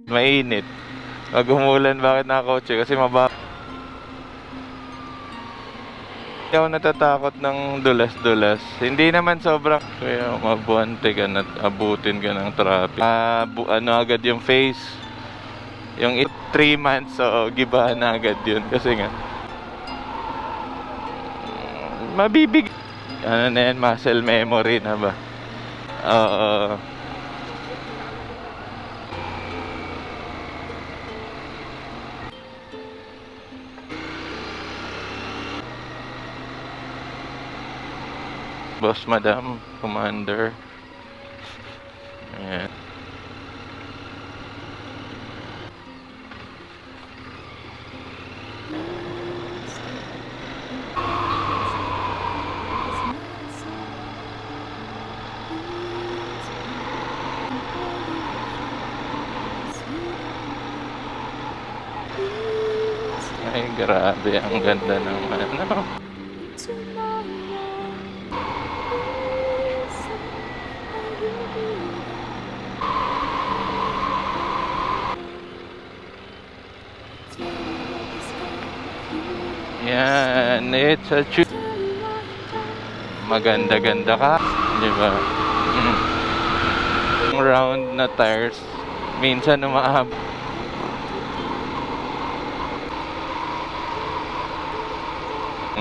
Mainit. Pag umulan, bakit nakakotse? Kasi mababa. Hindi ako natatakot ng dulas-dulas. Hindi naman sobrang kaya mabuante ka na abutin ka ng traffic. Ano agad yung face. Yung 3 months, so gibahan na agad yun. Kasi nga mabibig. Ano na yan, muscle memory na ba? Oo. Boss, madam, commander. Ayan. Ay, grabe, ang ganda ng ano. Yan, it's a maganda-ganda ka, di ba? Round na tires, minsan umaab.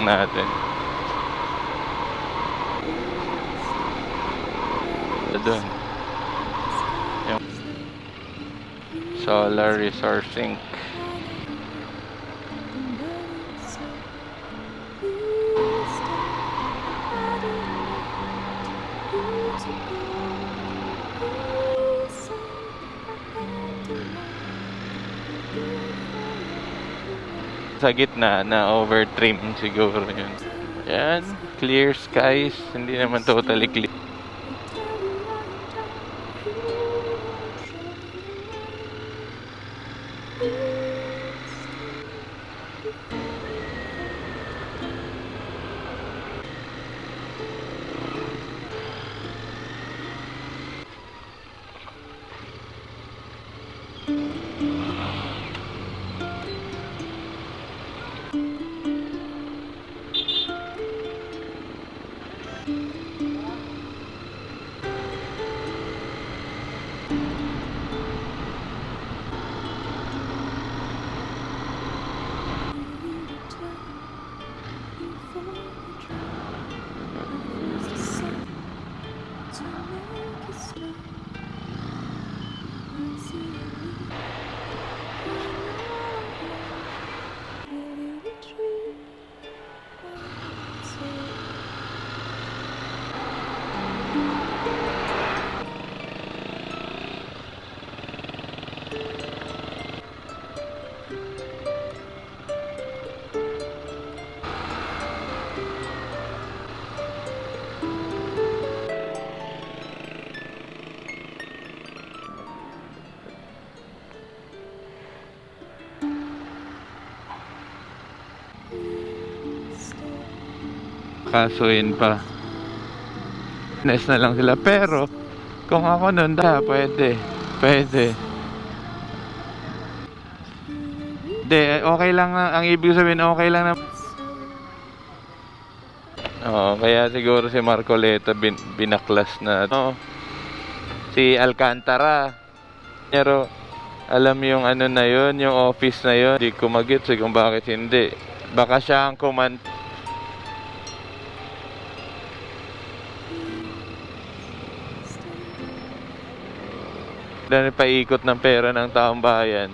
Natin. Doon. Yung solar resourcing. Sa gitna na overtrim siguro yun. Yan, clear skies, hindi naman totally clear. Kasuin pa. Nice na lang sila, pero kung ako nun, pwede. Hindi, okay lang na, ang ibig sabihin, okay lang na. Oo, kaya siguro si Marcoleta binaklas na. Si Alcantara. Pero alam yung ano na yun, yung office na yun, hindi ko mag-gets kung bakit hindi. Baka siya ang command. Dahil paikot ng pera ng taong bayan.